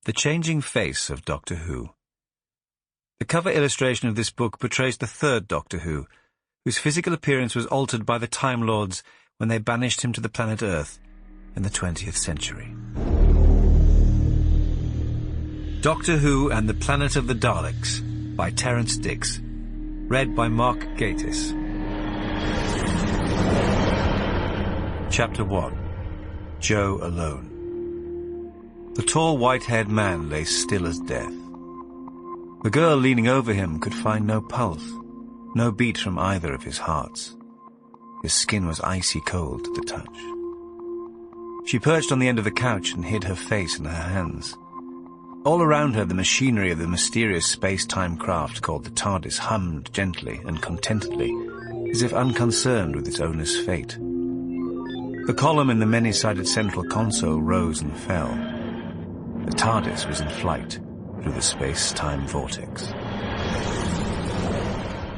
The Changing Face of Doctor Who. The cover illustration of this book portrays the third Doctor Who, whose physical appearance was altered by the Time Lords when they banished him to the planet Earth in the 20th century. Doctor Who and the Planet of the Daleks by Terrance Dicks. Read by Mark Gatiss. Chapter 1. Joe Alone. The tall white-haired man lay still as death. The girl leaning over him could find no pulse, no beat from either of his hearts. His skin was icy cold to the touch. She perched on the end of the couch and hid her face in her hands. All around her, the machinery of the mysterious space-time craft called the TARDIS hummed gently and contentedly, as if unconcerned with its owner's fate. The column in the many-sided central console rose and fell. The TARDIS was in flight through the space-time vortex.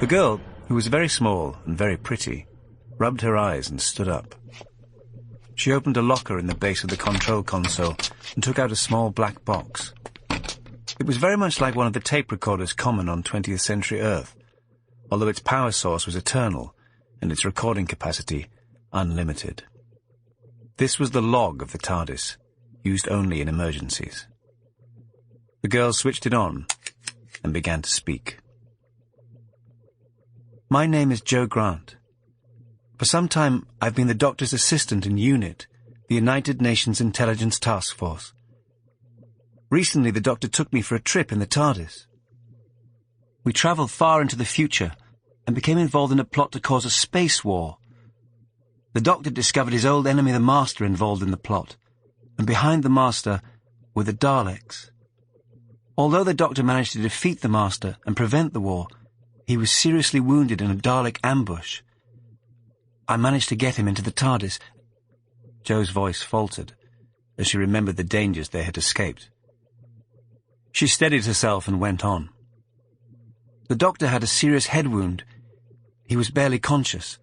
The girl, who was very small and very pretty, rubbed her eyes and stood up. She opened a locker in the base of the control console and took out a small black box. It was very much like one of the tape recorders common on 20th century Earth, although its power source was eternal and its recording capacity unlimited. This was the log of the TARDIS, used only in emergencies. The girl switched it on and began to speak. My name is Joe Grant. For some time, I've been the Doctor's assistant in UNIT, the United Nations Intelligence Task Force. Recently, the Doctor took me for a trip in the TARDIS. We travelled far into the future and became involved in a plot to cause a space war. The Doctor discovered his old enemy, the Master, involved in the plot, and behind the Master were the Daleks. Although the Doctor managed to defeat the Master and prevent the war, he was seriously wounded in a Dalek ambush. I managed to get him into the TARDIS. Joe's voice faltered as she remembered the dangers they had escaped. She steadied herself and went on. The Doctor had a serious head wound. He was barely conscious.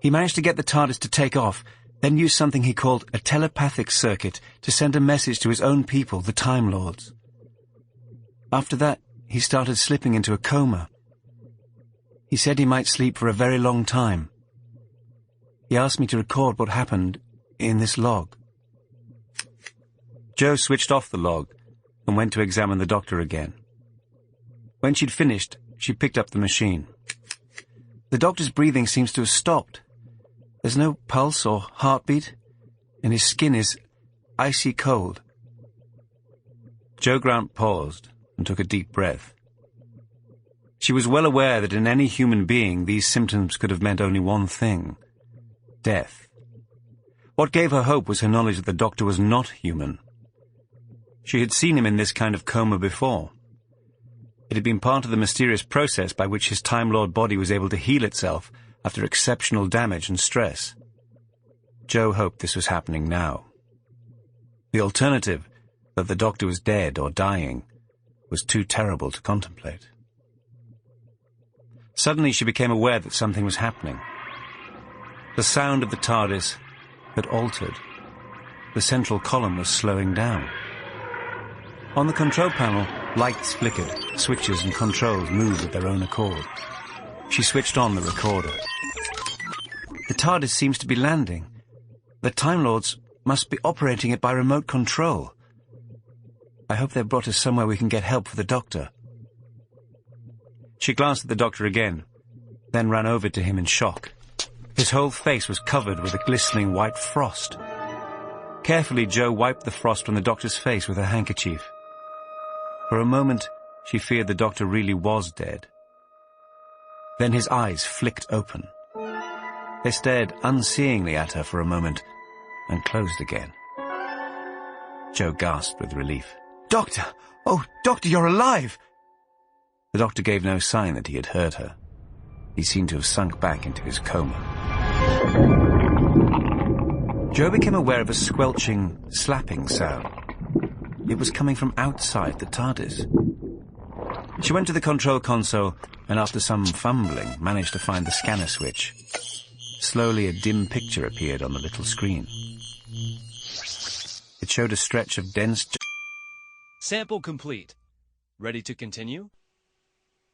He managed to get the TARDIS to take off, then used something he called a telepathic circuit to send a message to his own people, the Time Lords. After that, he started slipping into a coma. He said he might sleep for a very long time. He asked me to record what happened in this log. Joe switched off the log and went to examine the Doctor again. When she'd finished, she picked up the machine. The Doctor's breathing seems to have stopped. There's no pulse or heartbeat, and his skin is icy cold. Joe Grant paused and took a deep breath. She was well aware that in any human being these symptoms could have meant only one thing: death. What gave her hope was her knowledge that the Doctor was not human. She had seen him in this kind of coma before. It had been part of the mysterious process by which his Time Lord body was able to heal itself after exceptional damage and stress. Joe hoped this was happening now. The alternative, that the Doctor was dead or dying, was too terrible to contemplate. Suddenly she became aware that something was happening. The sound of the TARDIS had altered. The central column was slowing down. On the control panel, lights flickered, switches and controls moved of their own accord. She switched on the recorder. The TARDIS seems to be landing. The Time Lords must be operating it by remote control. I hope they've brought us somewhere we can get help for the Doctor. She glanced at the Doctor again, then ran over to him in shock. His whole face was covered with a glistening white frost. Carefully, Joe wiped the frost from the Doctor's face with her handkerchief. For a moment, she feared the Doctor really was dead. Then his eyes flicked open. They stared unseeingly at her for a moment and closed again. Joe gasped with relief. Doctor! Oh, Doctor, you're alive! The Doctor gave no sign that he had heard her. He seemed to have sunk back into his coma. Joe became aware of a squelching, slapping sound. It was coming from outside the TARDIS. She went to the control console and after some fumbling managed to find the scanner switch. Slowly a dim picture appeared on the little screen. It showed a stretch of dense Sample complete. Ready to continue?